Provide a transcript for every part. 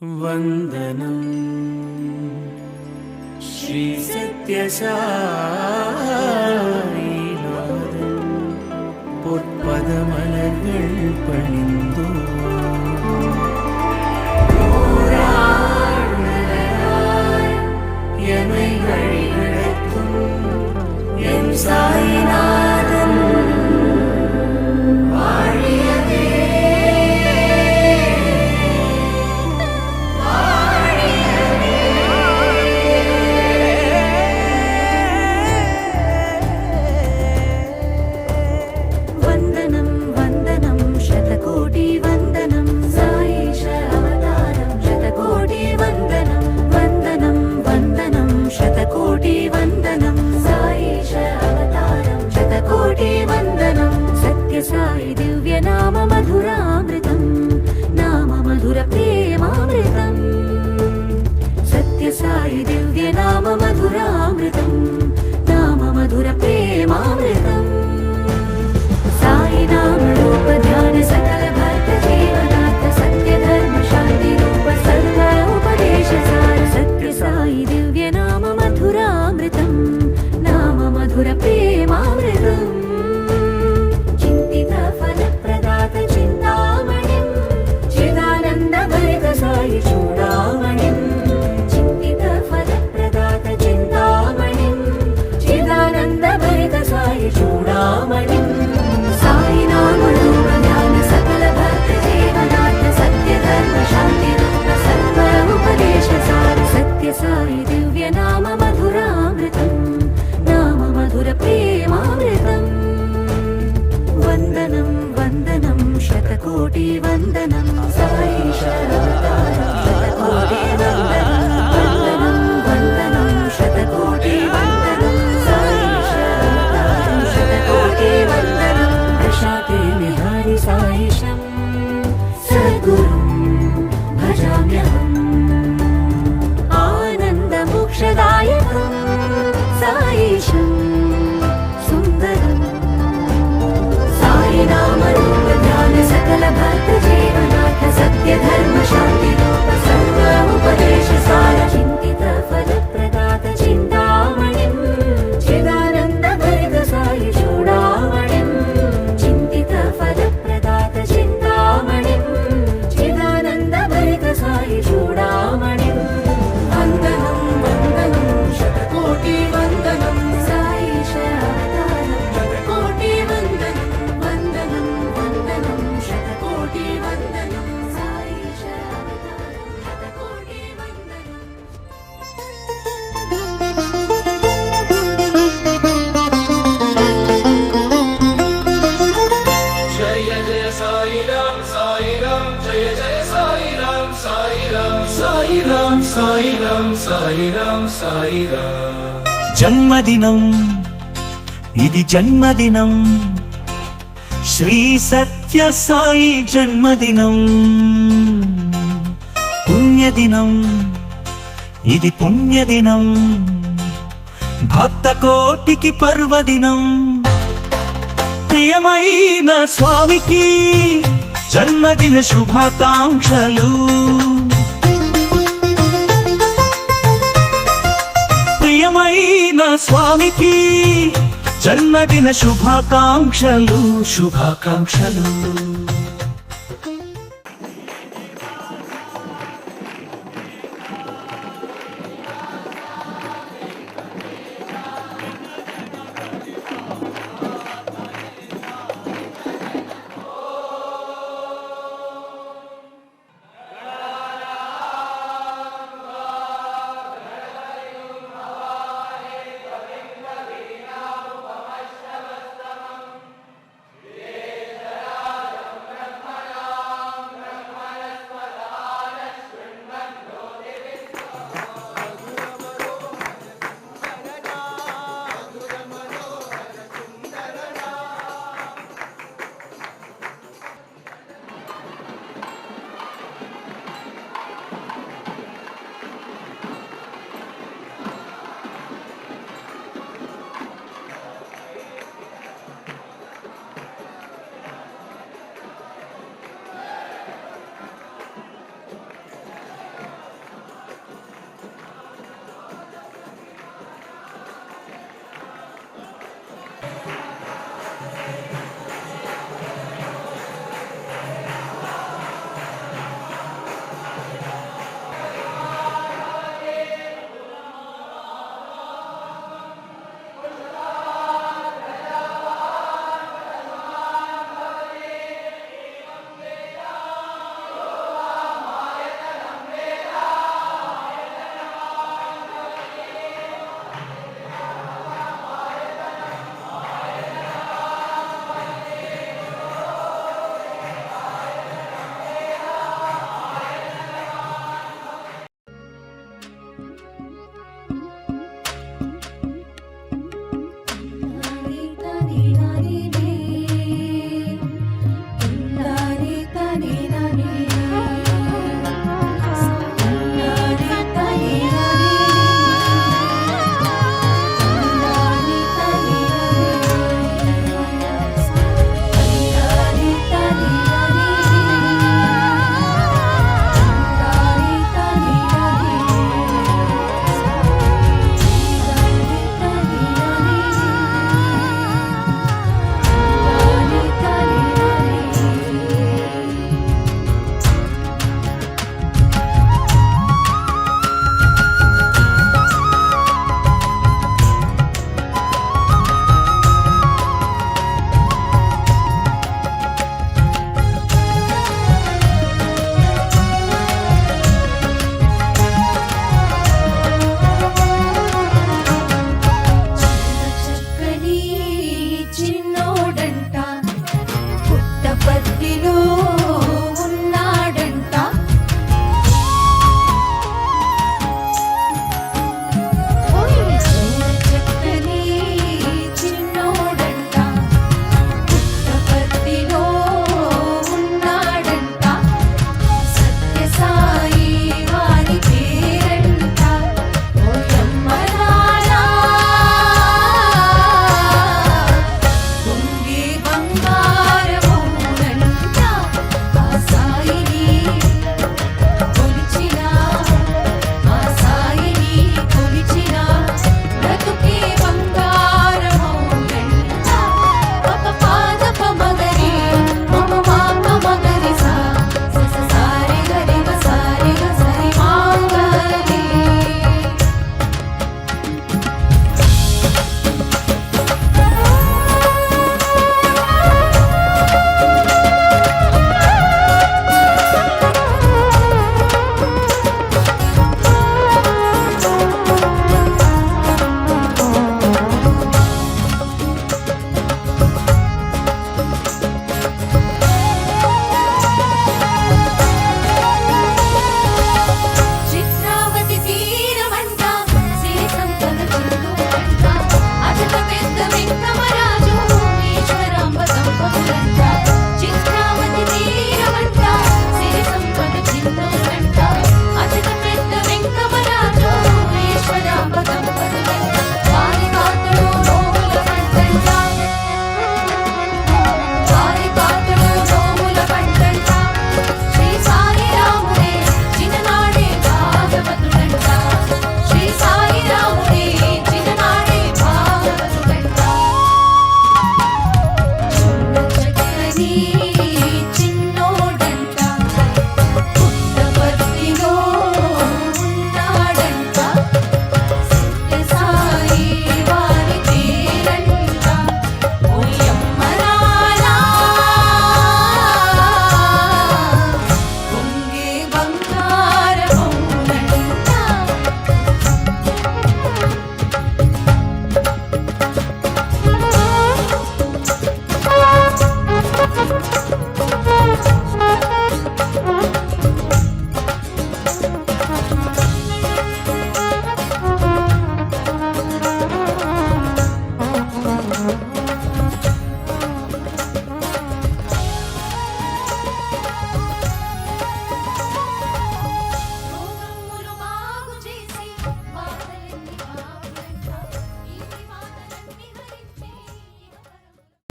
वंदनम श्री सत्यसाईनाथन பொற்பதமலர்கள் பணிந்தோ எமை வழிநடத்தும் என் சாயிநாதன் வாழியவே साई दिव्य नाम मधुरामृतम् नाम मधुर प्रेमामृतम् सत्य साई दिव्य नाम मधुरामृतम् नाम मधुर प्रेमामृतम् साई नाम रूप ध्यान सकल भक्त जीवनाथ सत्य धर्म शांति रूप सर्व उपदेश सार सत्य साई दिव्य नाम मधुरामृतम् नाम मधुर प्रेमामृतम् साई चूडामणिं चिन्तित फलप्रदात चिन्तामणिं चिदानन्दभरित साई चूडामणिं साई नाम रूप ध्यान सकल भक्त जीवनाथ सत्य धर्म शांति रूप सर्व उपदेश सार सत्य साई दिव्य नाम मधुरामृतम् नाम मधुर प्रेमामृतम् वन्दनं वन्दनं शतकोटि वन्दनं साई शरवतारं शतकोटि वन्दनं वन्दनं शतकोटि वन्दनं साई शरवतारं शतकोटि वन्दनं प्रशाते विहारि साईशं सद्गुरुं भजाम्यहम् आनन्दमोक्षदायकं साईशं सुन्दरम् साई नाम रूप ध्यान सकल भक्त जीवनाथ सत्य धर्म शांति रूप सर्व उपदेश सार चिन्तित फलप्रदात चिन्तामणिं चिदानन्द भरित साई चूडामणिं चिन्तित फलप्रदात चिन्तामणिं चिदानन्द भरित साई चूडामणिं वन्दनं वन्दनं शतकोटि वन्दनं साई शरवतारं शतकोटि वन्दनं वन्दनं वन्दनं शतकोटि वन्दनं साई शरवतारं शतकोटि वन्दनं जय जय साई राम जय जय साई राम साई राम साई राम జన్మదినం ఇది జన్మదినం శ్రీ సత్య సాయి జన్మదినం పుణ్యదినం ఇది పుణ్యదినం భక్త కోటికి పర్వదినం ప్రియమైన స్వామికి జన్మదిన శుభాకాంక్షలు ప్రియమైన స్వామికి జన్మదిన శుభాకాంక్షలు శుభాకాంక్షలు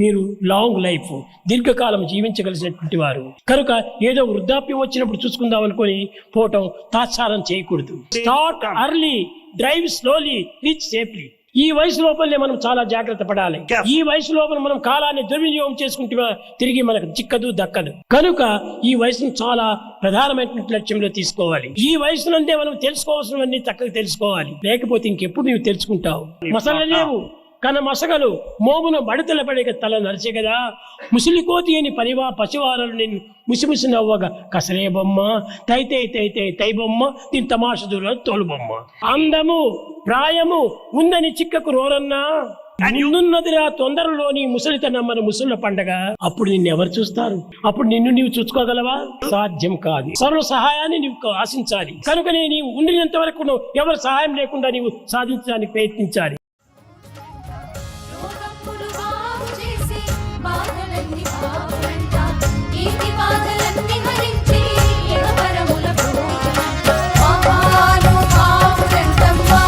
మీరు లాంగ్ లైఫ్, దీర్ఘకాలం జీవించగలిసినటువంటి వారు కనుక ఏదో వృద్ధాప్యం వచ్చినప్పుడు చూసుకుందాం అనుకొని పోవటం తాత్సారం చేయకూడదు. Start early, drive slowly, reach safely. ఈ వయసు లోపలనే మనం చాలా జాగ్రత్త పడాలి. ఈ వయసు లోపల మనం కాలాన్ని దుర్వినియోగం చేసుకుంటే తిరిగి మనకు చిక్కదు దక్కదు. కనుక ఈ వయసును చాలా ప్రధానమైనటువంటి లక్ష్యంలో తీసుకోవాలి. ఈ వయసునందే మనం తెలుసుకోవాల్సినవన్నీ చక్కగా తెలుసుకోవాలి. లేకపోతే ఇంకెప్పుడు నీవు తెలుసుకుంటావు. మసలలేవు కన మసగలు మోమున బడతల పడిక తల నరిచే కదా, ముసిలి కోతి అని పసివారలు నిన్ను ముసిముసి నవ్వగా కసరే బొమ్మ, తైతే తైతే తై బొమ్మ, దీని తమాష దూర తోలు బొమ్మ. అందము ప్రాయము ఉందని చిక్కకు రోరన్నా, ముందున్నదిరా తొందరలోని ముసలితనమ్మని ముసళ్ళ పండగ. అప్పుడు నిన్ను ఎవరు చూస్తారు? అప్పుడు నిన్ను నీవు చూసుకోగలవా? సాధ్యం కాదు. సర్వ సహాయాన్ని నీవు ఆశించాలి. కనుకనే నీవు ఉండినంత వరకు ఎవరు సహాయం లేకుండా నీవు సాధించడానికి ప్రయత్నించాలి. రోగములు బాగు చేసి బాధలన్నీ బాగుంట, ఈతి బాధలన్నీ హరించి ఇహపరముల భోగమంట. మహానుభావుడంటమ్మా,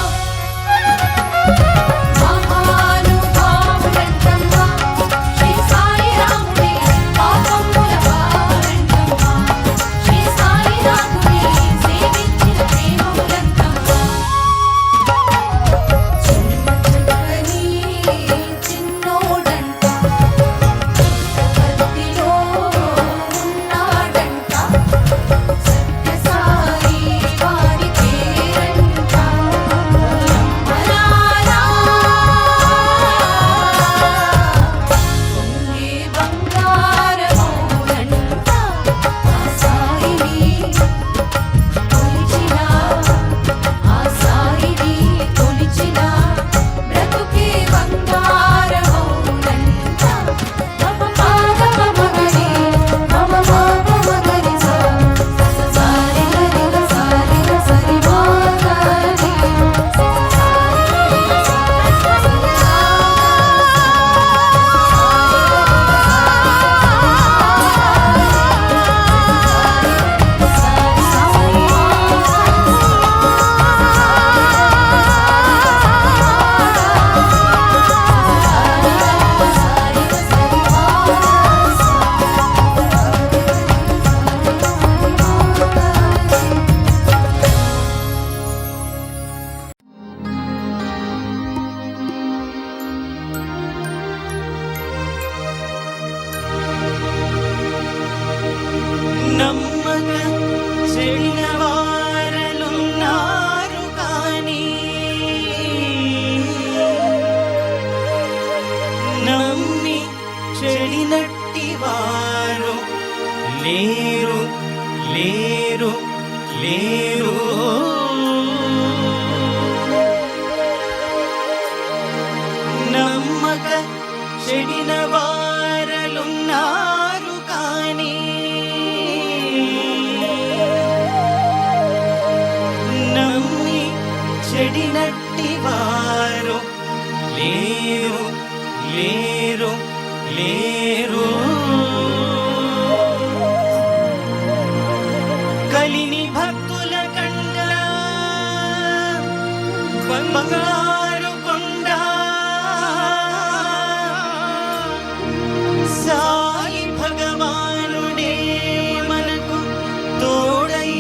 మహానుభావుడంటమ్మా, శ్రీ సాయి రాముడే పాపముల వారంటమ్మా, శ్రీ సాయి రాముడే సేవించిన ప్రేమములంటమ్మా. చిన్నోడంట భక్తిలో ఉన్నాడంట, సత్యసాయి వారి పేరంట. అమలారా పొంగే బంగారమౌనంట, ఆ సాయిని కొలిచినా, ఆ సాయిని కొలిచినా బ్రతుకే బంగారమౌనంట. మమ పాద మగరి మమ పాద మగరి సా సారి గరి గ సారి గ సరి మాగరి నమ్మక చెడిన వారలున్నారు కానీ, నమ్మి చెడినట్టి వారు లేరు లేరు లేరు. నమ్మక చెడిన వారలున్నారు కానీ, నమ్మి చెడినట్టి వారు లేరు లేరు లేరు. కలిని భక్తుల కండ బంగారు కొండ, సాయి భగవానుడే మనకు తోడై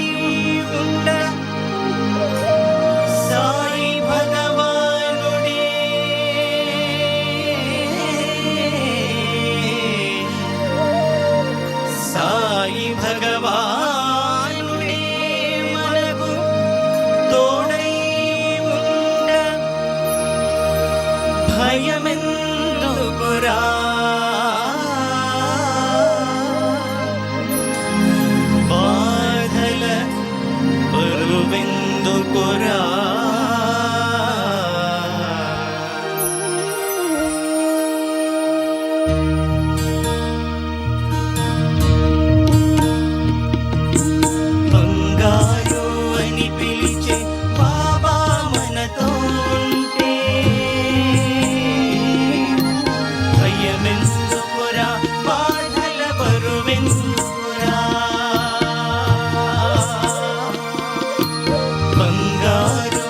ఉండ, సాయి భగవానుడే సాయి భగవానుడే మనకు తోడై ఉండ, భయమెందుకురా బాధల బరువెందుకురా. బంగారు అని పిలిచే బాబా మనతో ఉంటే భయమెందుకురా, బాధల బరువెందుకురా. బంగారు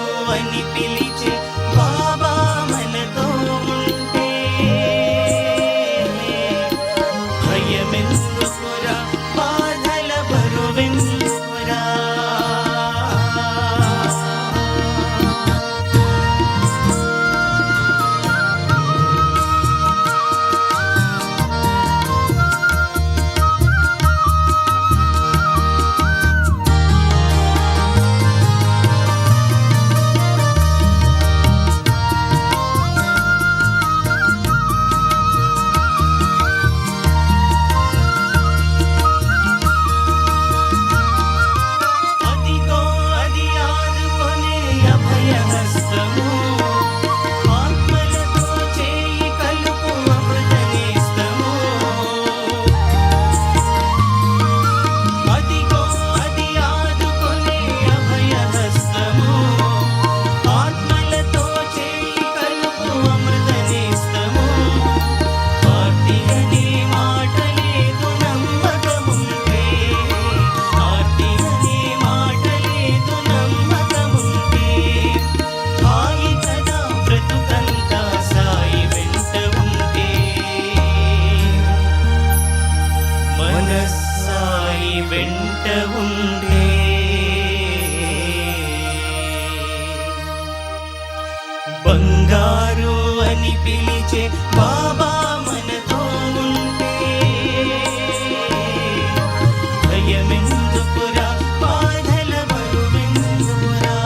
అని పిలిచే బాబా మనతో ఉంటే భయమెందుకురా బాధల బరువెందుకురా.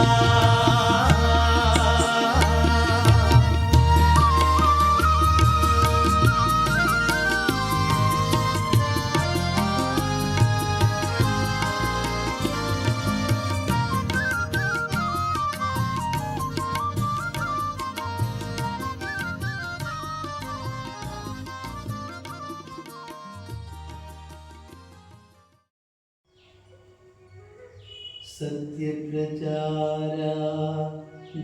सत्य प्रचारा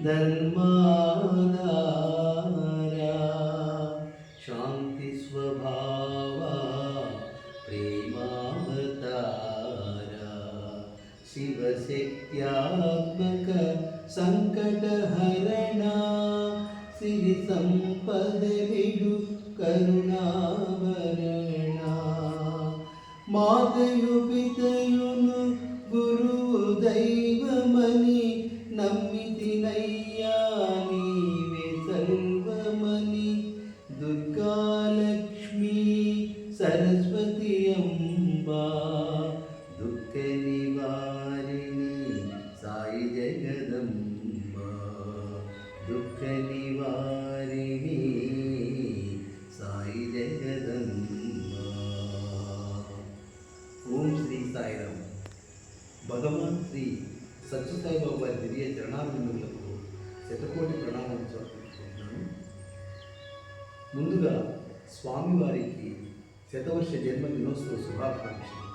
धर्माधारा शांति स्वभावा प्रेमावतारा शिवशक्त्यात्मक संकटहरणा सिरि संपद विडु करुणाभरणा मातयु पितयुनु गुरुవు దైవమని నమ్మితినయ్యా నీవే సర్వమని దుర్గాలక్ష్మీ సరస్వతి అంబా దుఃఖ నివారిణి సాయి జగదంబ దుఃఖ నివారిణి సాయి జగదంబ. ఓం శ్రీ సాయిరామ్. భగవాన్ శ్రీ సత్యసాయిబాబు వారి దివ్య చరణాభిందులకు శతకోటి ప్రణామాలు సమర్పించుకుంటున్నాను. ముందుగా స్వామివారికి శతవర్ష జన్మ దినోత్సవ శుభాకాంక్షలు.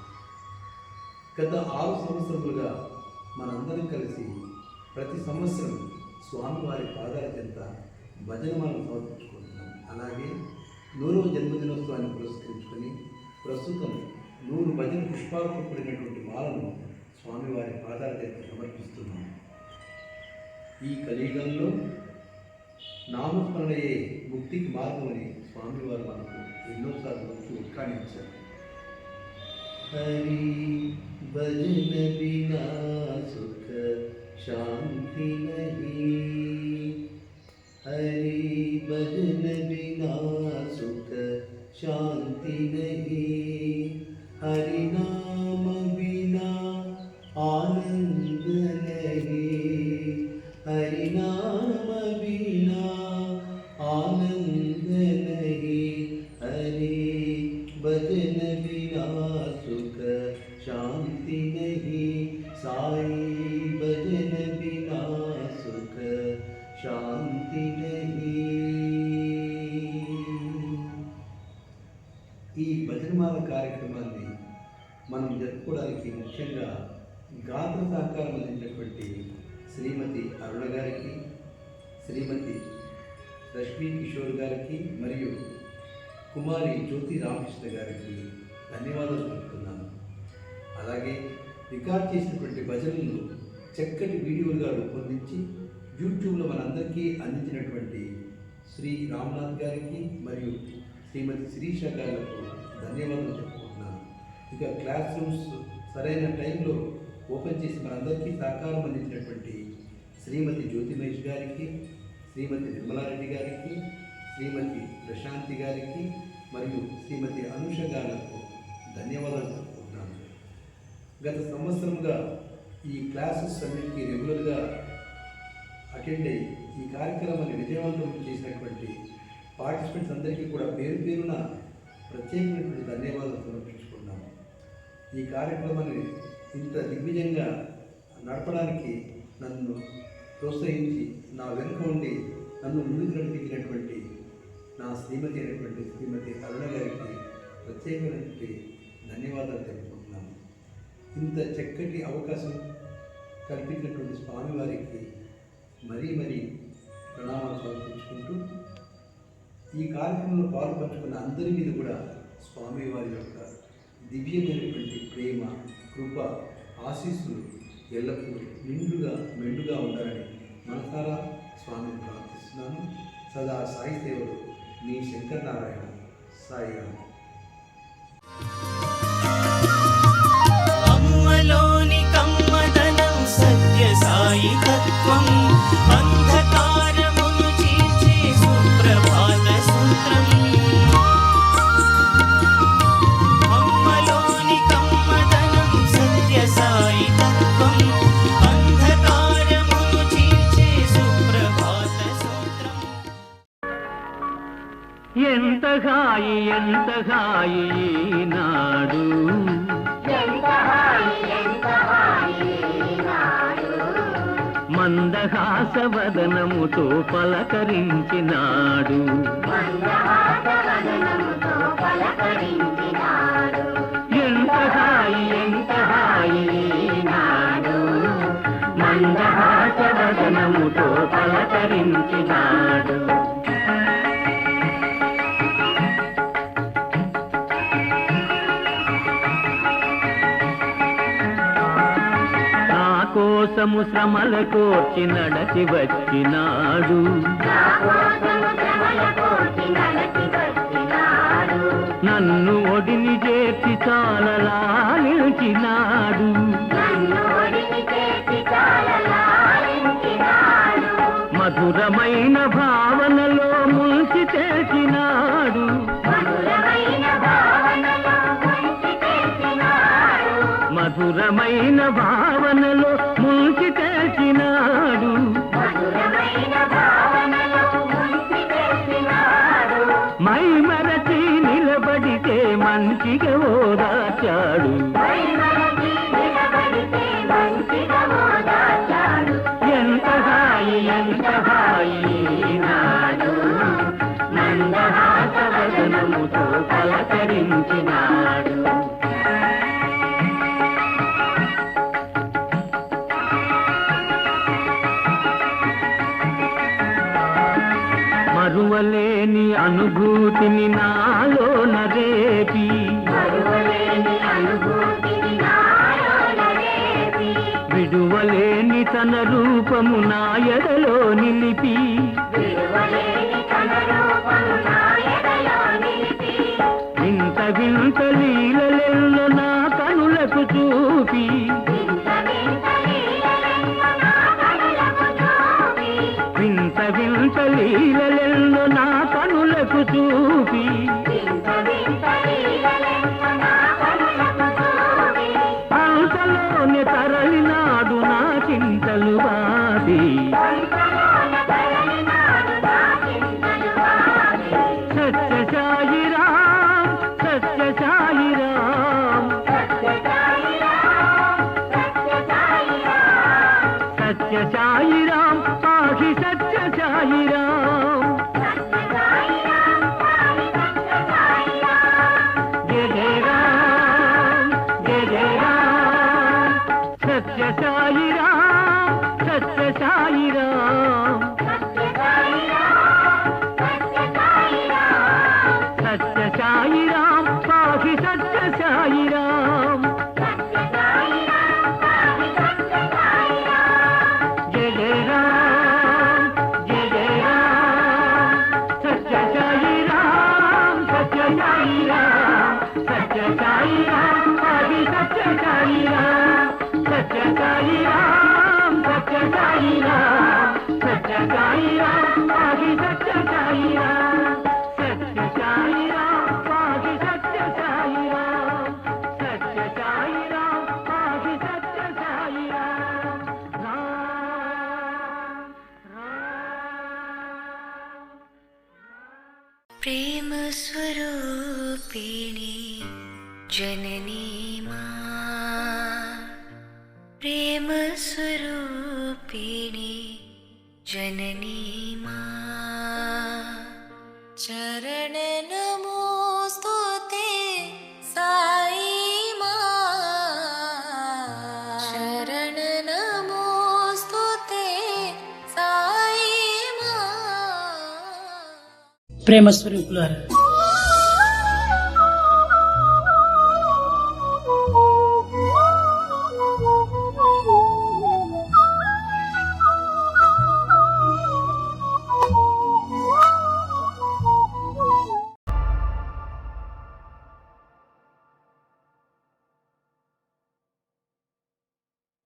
గత 6 సంవత్సరములుగా మనందరం కలిసి ప్రతి సంవత్సరం స్వామివారి పాదాల చెంత భజనమాలను సమర్పించుకుంటున్నాం. అలాగే 100వ జన్మదినోత్సవాన్ని పురస్కరించుకొని ప్రస్తుతం 100 భజన పుష్పాలతో కూడినటువంటి మాలను స్వామివారి పాదాల దగ్గర సమర్పిస్తున్నాం. ఈ కలియుగంలో నామస్మరణయే ముక్తికి మార్గమని స్వామివారు మనకు ఎన్నోసార్లు వచ్చి ఉద్ఘాటించారు. హరి భజన బినా సుఖ శాంతి నహీ, హరి భజన బినా సుఖ శాంతి నహీ, హరి నామ బినా आनंद नहीं, हरि नाम बिना आनंद नहीं, हरि भजन बिना सुख शांति नहीं, साई भजन बिना सुख शांति नहीं. ఈ భజనమాల కార్యక్రమాన్ని మనం జరుపుకోవడానికి ముఖ్యంగా గాత్ర సహకారం అందించినటువంటి శ్రీమతి అరుణ గారికి, శ్రీమతి రష్మీ కిషోర్ గారికి మరియు కుమారి జ్యోతి రామకృష్ణ గారికి ధన్యవాదాలు తెలుపుతున్నాను. అలాగే రికార్డ్ చేసినటువంటి భజనలను చక్కటి వీడియోలుగా రూపొందించి యూట్యూబ్లో మనందరికీ అందించినటువంటి శ్రీ రామ్నాథ్ గారికి మరియు శ్రీమతి శిరీష గారికి ధన్యవాదాలు చెప్పుకుంటున్నాను. ఇక క్లాస్ రూమ్స్ సరైన టైంలో ఓపెన్ చేసి మనందరికీ సహకారం అందించినటువంటి శ్రీమతి జ్యోతి మహేష్ గారికి, శ్రీమతి నిర్మలారెడ్డి గారికి, శ్రీమతి ప్రశాంతి గారికి మరియు శ్రీమతి అనుష గారికి ధన్యవాదాలు చెప్పుకుంటున్నాను. గత సంవత్సరంగా ఈ క్లాసెస్ అన్నింటికీ రెగ్యులర్గా అటెండ్ అయ్యి ఈ కార్యక్రమాన్ని విజయవంతం చేసినటువంటి పార్టిసిపెంట్స్ అందరికీ కూడా పేరు పేరున ప్రత్యేకమైనటువంటి ధన్యవాదాలు సమర్పించుకున్నాము. ఈ కార్యక్రమాన్ని ఇంత దిగ్విజయంగా నడపడానికి నన్ను ప్రోత్సహించి నా వెనుక ఉండి నన్ను ముందుకు నడిపించినటువంటి నా శ్రీమతి అయినటువంటి శ్రీమతి అరుణ గారికి ప్రత్యేకమైనటువంటి ధన్యవాదాలు తెలుపుకుంటున్నాను. ఇంత చక్కటి అవకాశం కల్పించినటువంటి స్వామివారికి మరీ మరీ ప్రణామాలు సమర్పించుకుంటూ ఈ కార్యక్రమంలో పాల్పంచుకున్న అందరి మీద కూడా స్వామివారి యొక్క దివ్యమైనటువంటి ప్రేమ, కృప, ఆశీస్సులు ఎల్లప్పుడూ నిండుగా మెండుగా ఉండాలని మనసారా స్వామిని ప్రార్థిస్తున్నాను. సదా సాయి సేవలు మీ శంకరనారాయణ. సాయిరామ్. అమ్మలోని కమ్మదనం సత్య సాయి తత్వం అంధకారమును చీల్చే సుప్రభా హాయి ఎంత హాయి నాడు మందహాసవదనముతో పలకరించినాడు ఎంత హాయి నాడు మందహాసవదనముతో పలకరించినాడు కోసము శ్రమల కోర్చి నడచి వచ్చినాడు నన్ను ఒడిని చేర్చి చాలా లాలించినాడు మధురమైన భావనలో ముంచి తెచ్చినాడు మధురమైన భావనలో ముంచి తెచ్చినాడు మై మరచి నిలబడితే మంచిగా ఓదాచాడు ఎంత హాయి నాడు మందహాసవదనముతో పలకరించినాడు మరువలేని అనుభూతిని నాలో నరేపి విడువలేని తన రూపము నా ఎదలో నిలిపి వింత వింత లీలలెల్లో నా కనులకు చూపి వింత వింత లీలలెల్లో నా కనులకు చూపి అంతలోనే తరలినాడు నా చింతలు బాది సత్య సాయిరాం సత్య సాయిరాం సత్య సాయిరాం పాహి సత్య సాయిరాం జయ జయ రామ్ జయ జయ రామ్ సత్య సాయిరాం సత్య సాయిరాం సత్య సాయిరాం పాహి సత్య సాయిరాం జయ జయ రామ్ జయ జయ రామ్ సత్య సాయిరాం సత్య సాయిరాం సత్య సాయిరాం పాహి సత్య సాయిరాం సత్య సాయిరాం సత్య సాయిరాం సత్య సాయిరాం పాహి సత్య సాయిరాం సత్య సాయిరాం పాహి సత్య సాయిరాం సత్య సాయిరాం పాహి సత్య సాయిరాం రామ్ రామ్ ప్రేమ స్వరూపిణి జననీ మా ప్రేమ స్వరూపిణి జననీ మా చరణ నమోస్తుతే సాయి మా శరణ నమోస్తుతే సాయి మా ప్రేమ స్వరూపులారా